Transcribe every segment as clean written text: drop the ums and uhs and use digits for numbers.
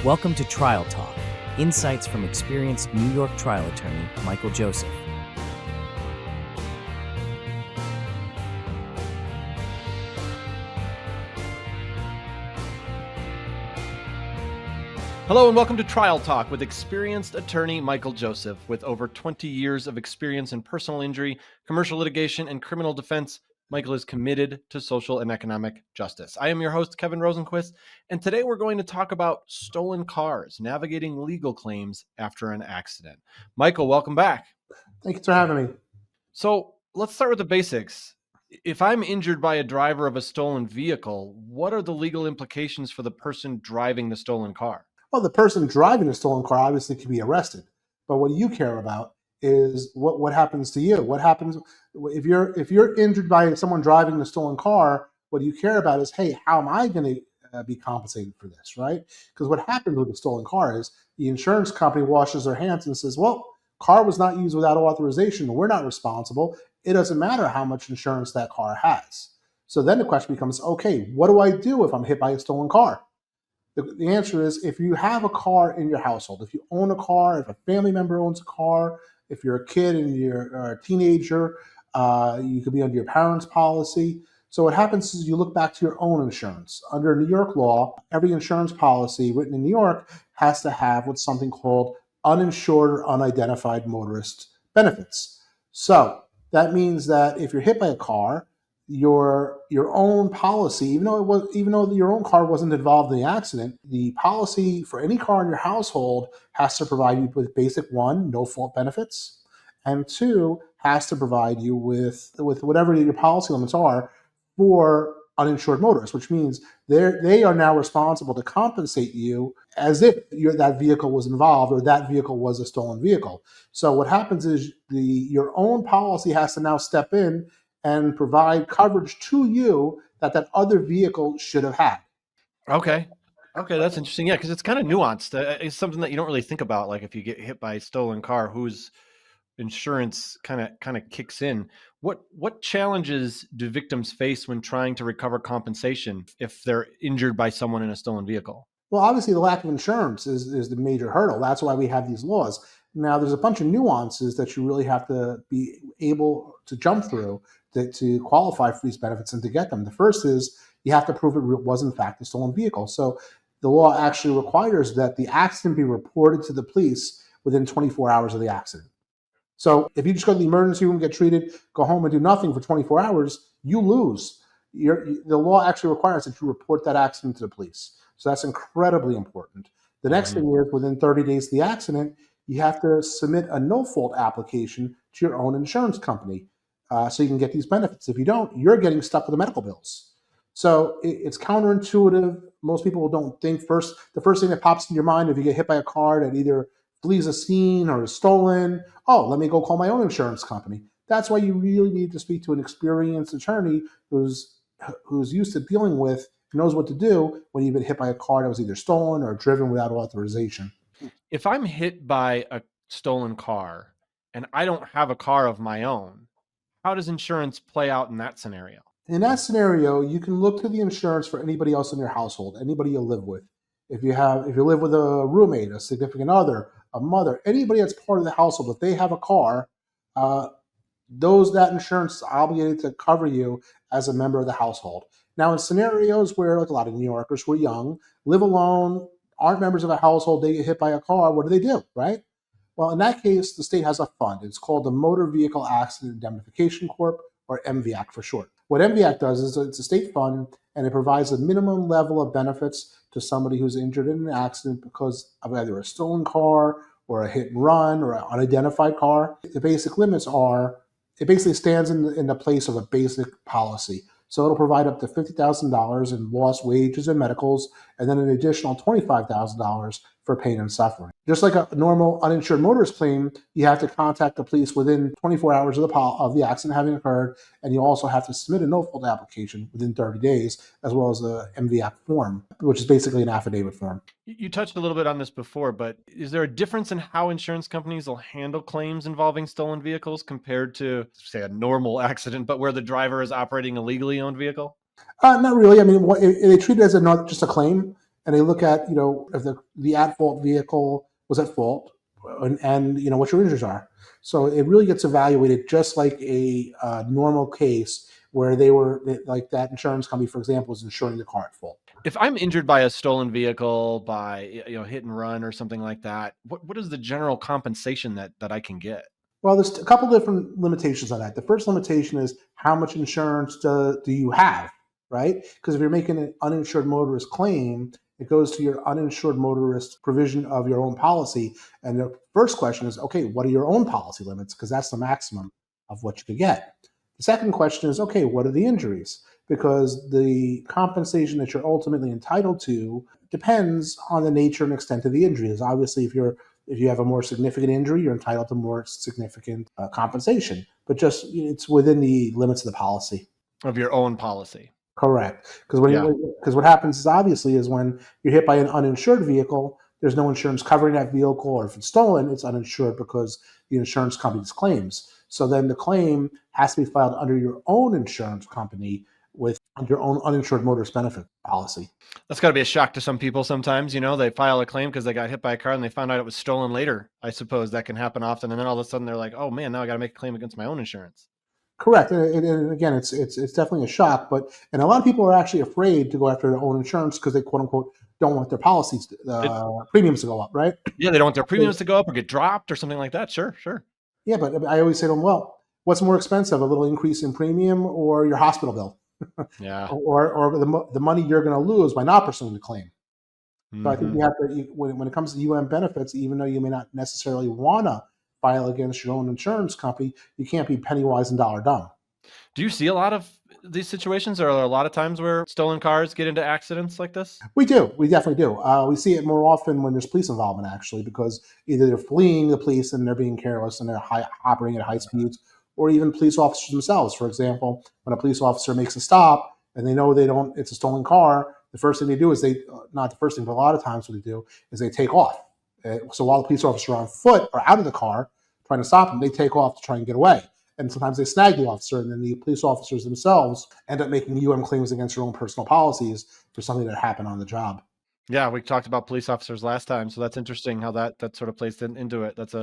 Welcome to Trial Talk, insights from experienced New York trial attorney Michael Joseph. Hello and welcome to Trial Talk with experienced attorney Michael Joseph. With over 20 years of experience in personal injury, commercial litigation, and criminal defense, Michael is committed to social and economic justice. I am your host, Kevin Rosenquist, and today we're going to talk about stolen cars, navigating legal claims after an accident. Michael, welcome back. Thanks for having me. So let's start with the basics. If I'm injured by a driver of a stolen vehicle, what are the legal implications for the person driving the stolen car? Well, the person driving the stolen car obviously can be arrested, but what you care about is what happens to you. What happens if you're injured by someone driving the stolen car? What you care about is, hey, how am I going to be compensated for this, right? Because what happens with the stolen car is the insurance company washes their hands and says, well, car was not used without authorization. We're not responsible. It doesn't matter how much insurance that car has. So then the question becomes, okay, what do I do if I'm hit by a stolen car? The answer is, if you have a car in your household, if you own a car, if a family member owns a car, if you're a kid and you're a teenager, you could be under your parents' policy. So what happens is you look back to your own insurance. Under New York law, every insurance policy written in New York has to have what's something called uninsured or unidentified motorist benefits. So that means that if you're hit by a car, your own policy, even though your own car wasn't involved in the accident, the policy for any car in your household has to provide you with basic one, no fault benefits, and two, has to provide you with whatever your policy limits are for uninsured motorists, which means they are now responsible to compensate you as if that vehicle was involved or that vehicle was a stolen vehicle. So what happens is your own policy has to now step in and provide coverage to you that other vehicle should have had. Okay, that's interesting. Yeah, because it's kind of nuanced. It's something that you don't really think about. Like if you get hit by a stolen car, whose insurance kind of kicks in. What challenges do victims face when trying to recover compensation if they're injured by someone in a stolen vehicle? Well, obviously the lack of insurance is the major hurdle. That's why we have these laws. Now, there's a bunch of nuances that you really have to be able to jump through to qualify for these benefits and to get them. The first is you have to prove it was in fact a stolen vehicle. So the law actually requires that the accident be reported to the police within 24 hours of the accident. So if you just go to the emergency room, get treated, go home and do nothing for 24 hours, you lose. The law actually requires that you report that accident to the police. So that's incredibly important. The next thing is within 30 days of the accident, you have to submit a no-fault application to your own insurance company so you can get these benefits. If you don't, you're getting stuck with the medical bills. So it's counterintuitive. Most people don't think the first thing that pops in your mind if you get hit by a car that either flees a scene or is stolen, oh, let me go call my own insurance company. That's why you really need to speak to an experienced attorney who's used to dealing with, knows what to do when you've been hit by a car that was either stolen or driven without authorization. If I'm hit by a stolen car and I don't have a car of my own, how does insurance play out in that scenario? In that scenario, you can look to the insurance for anybody else in your household, anybody you live with. If you live with a roommate, a significant other, a mother, anybody that's part of the household, if they have a car, that insurance is obligated to cover you as a member of the household. Now, in scenarios where, like a lot of New Yorkers who are young, live alone, aren't members of a household, they get hit by a car, what do, right? Well, in that case, the state has a fund. It's called the Motor Vehicle Accident Indemnification Corp, or MVAC for short. What MVAC does is it's a state fund, and it provides a minimum level of benefits to somebody who's injured in an accident because of either a stolen car or a hit and run or an unidentified car. The basic limits are, it basically stands in the place of a basic policy. So it'll provide up to $50,000 in lost wages and medicals, and then an additional $25,000 for pain and suffering. Just like a normal uninsured motorist claim, you have to contact the police within 24 hours of the accident having occurred, and you also have to submit a no-fault application within 30 days, as well as the MVAC form, which is basically an affidavit form. You touched a little bit on this before, but is there a difference in how insurance companies will handle claims involving stolen vehicles compared to, say, a normal accident, but where the driver is operating a legally owned vehicle? Not really. I mean, they treat it as just a claim. and they look at, if the at-fault vehicle was at fault, and what your injuries are. So it really gets evaluated just like a normal case where like that insurance company, for example, is insuring the car at fault. If I'm injured by a stolen vehicle, by hit and run or something like that, what is the general compensation that I can get? Well, there's a couple different limitations on that. The first limitation is how much insurance do you have, right? Because if you're making an uninsured motorist claim, it goes to your uninsured motorist provision of your own policy. And the first question is, okay, what are your own policy limits? Because that's the maximum of what you could get. The second question is, okay, what are the injuries? Because the compensation that you're ultimately entitled to depends on the nature and extent of the injuries. Obviously, if you have a more significant injury, you're entitled to more significant compensation, but just it's within the limits of the policy. Of your own policy. Correct. Because what happens is obviously is when you're hit by an uninsured vehicle, there's no insurance covering that vehicle, or if it's stolen, it's uninsured because the insurance company's claims. So then the claim has to be filed under your own insurance company with your own uninsured motorist benefit policy. That's got to be a shock to some people sometimes. They file a claim because they got hit by a car and they found out it was stolen later. I suppose that can happen often. And then all of a sudden they're like, oh man, now I got to make a claim against my own insurance. Correct. And again, it's definitely a shock, and a lot of people are actually afraid to go after their own insurance because they, quote unquote, don't want their policies, premiums to go up, right? Yeah, they don't want their premiums to go up or get dropped or something like that. Sure. Yeah, but I always say to them, well, what's more expensive, a little increase in premium or your hospital bill? Yeah. or the money you're going to lose by not pursuing the claim. Mm-hmm. So I think you have to, when it comes to benefits, even though you may not necessarily want to file against your own insurance company, you can't be penny wise and dollar dumb. Do you see a lot of these situations? Or are there a lot of times where stolen cars get into accidents like this? We do. We definitely do. We see it more often when there's police involvement, actually, because either they're fleeing the police and they're being careless and they're operating at high speeds, or even police officers themselves. For example, when a police officer makes a stop and they know it's a stolen car, the first thing they do is not the first thing, but a lot of times what they do is they take off. So while the police officer on foot or out of the car trying to stop them, they take off to try and get away. And sometimes they snag the officer, and then the police officers themselves end up making claims against their own personal policies for something that happened on the job. Yeah, we talked about police officers last time, so that's interesting how that sort of plays into it. That's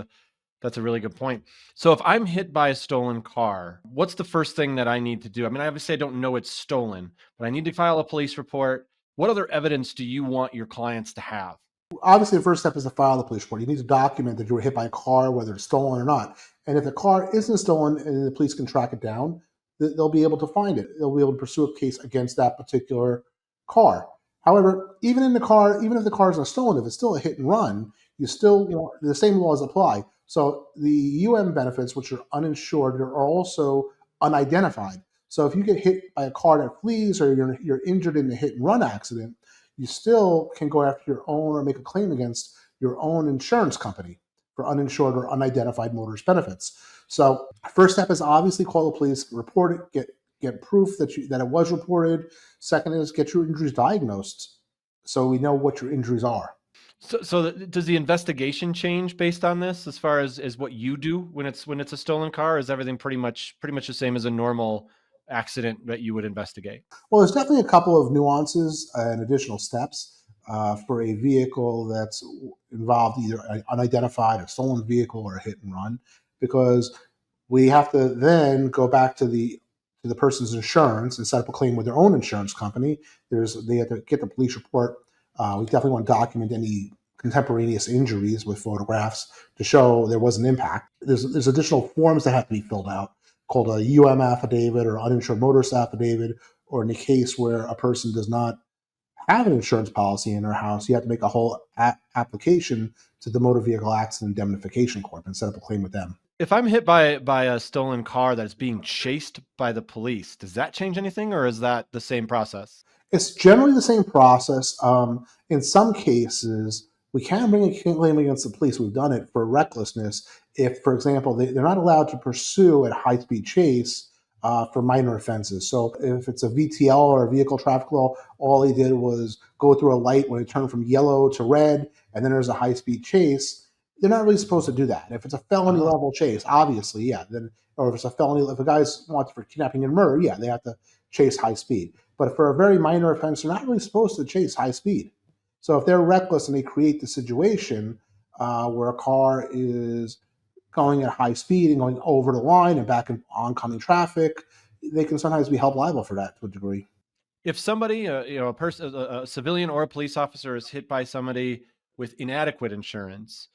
a really good point. So if I'm hit by a stolen car, what's the first thing that I need to do? I mean, obviously I don't know it's stolen, but I need to file a police report. What other evidence do you want your clients to have? Obviously, the first step is to file the police report. You need to document that you were hit by a car, whether it's stolen or not. And if the car isn't stolen and the police can track it down, they'll be able to find it. They'll be able to pursue a case against that particular car. However, even if the car isn't stolen, if it's still a hit and run, the same laws apply. So the benefits, which are uninsured, are also unidentified. So if you get hit by a car that flees, or you're injured in a hit and run accident, you still can go after your own or make a claim against your own insurance company for uninsured or unidentified motorist benefits. So first step is obviously call the police, report it, get proof that it was reported. Second is get your injuries diagnosed so we know what your injuries are. So does the investigation change based on this as far as what you do when it's a stolen car? Is everything pretty much the same as a normal accident that you would investigate? Well, there's definitely a couple of nuances and additional steps for a vehicle that's involved, either an unidentified, a stolen vehicle, or a hit and run, because we have to then go back to the person's insurance and set up a claim with their own insurance company. They have to get the police report. We definitely want to document any contemporaneous injuries with photographs to show there was an impact. There's additional forms that have to be filled out, called a affidavit or uninsured motorist affidavit, or in the case where a person does not have an insurance policy in their house, you have to make a whole application to the Motor Vehicle Accident Indemnification Corp and set up a claim with them. If I'm hit by a stolen car that's being chased by the police, does that change anything, or is that the same process? It's generally the same process. In some cases, we can bring a claim against the police. We've done it for recklessness. If, for example, they're not allowed to pursue at high-speed chase for minor offenses. So if it's a VTL or a vehicle traffic law, all they did was go through a light when it turned from yellow to red, and then there's a high-speed chase, they're not really supposed to do that. If it's a felony level chase, obviously, yeah. Or if it's a felony, if a guy's wanted for kidnapping and murder, yeah, they have to chase high speed. But for a very minor offense, they're not really supposed to chase high speed. So if they're reckless and they create the situation where a car is going at high speed and going over the line and back in oncoming traffic, they can sometimes be held liable for that to a degree. If somebody, a person, a civilian or a police officer is hit by somebody with inadequate insurance,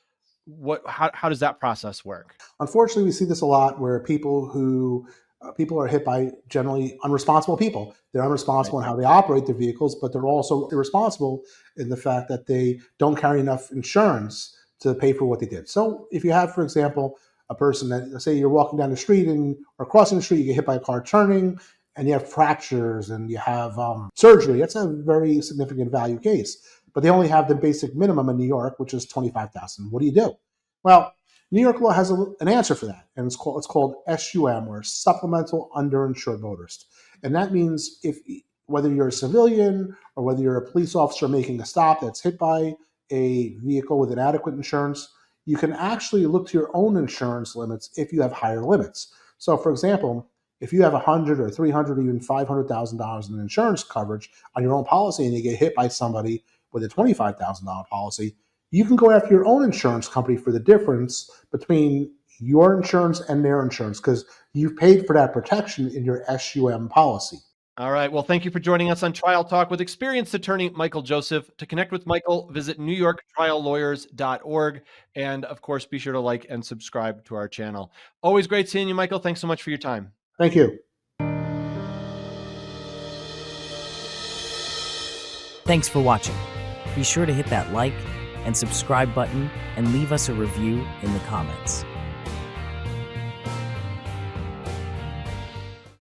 how does that process work? Unfortunately, we see this a lot where people are hit by generally unresponsible people. They're unresponsible in how they operate their vehicles, but they're also irresponsible in the fact that they don't carry enough insurance to pay for what they did. So if you have, for example, a person that, let's say you're walking down the street or crossing the street, you get hit by a car turning, and you have fractures and you have surgery, that's a very significant value case. But they only have the basic minimum in New York, which is $25,000. What do you do? Well, New York law has an answer for that, and it's called SUM, or Supplemental Underinsured Motorist. And that means whether you're a civilian or whether you're a police officer making a stop that's hit by a vehicle with inadequate insurance, you can actually look to your own insurance limits if you have higher limits. So, for example, if you have $100,000 or $300,000 or even $500,000 in insurance coverage on your own policy and you get hit by somebody with a $25,000 policy, you can go after your own insurance company for the difference between your insurance and their insurance because you've paid for that protection in your SUM policy. All right. Well, thank you for joining us on Trial Talk with experienced attorney Michael Joseph. To connect with Michael, visit NewYorkTrialLawyers.org. And of course, be sure to like and subscribe to our channel. Always great seeing you, Michael. Thanks so much for your time. Thank you. Thanks for watching. Be sure to hit that like and subscribe button and leave us a review in the comments.